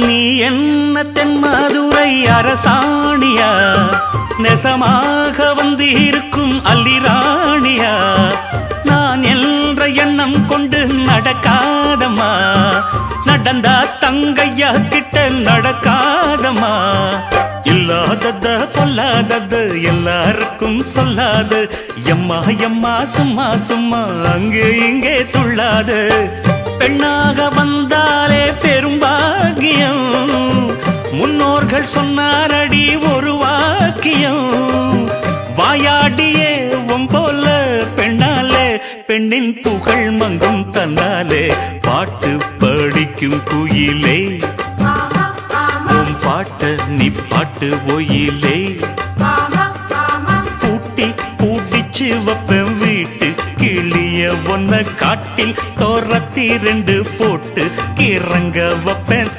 நீ என்ன தென்மதுரை அரசாணியா, நெசமாக வந்து இருக்கும் அல்லிராணியா, நான் என்ற எண்ணம் கொண்டு நடக்காதம்மா, நடந்தா தங்கையா கிட்ட நடக்காதம்மா, இல்லாதத பொல்லாதது எல்லாருக்கும் சொல்லாது, எம்மா எம்மா சும்மா சும்மா அங்கே இங்கே துள்ளாது, பெண்ணாக வந்தாலே பெரும்பாகியம், முன்னோர்கள் சொன்னாரடி ஒரு வாக்கியம், வாயாடியே போல பெண்ணாலே பெண்ணின் புகழ் மங்கும் தன்னாலே, பாட்டு படிக்கும் குயிலே உன் பாட்ட நீ பாட்டு ஒயிலே, பூட்டி பூட்டிச்சு வப்பேன் வீட்டு கிளிய ஒன்ன காட்டில் தோரத்தி 2 போட்டு கிறங்க வப்பேன்.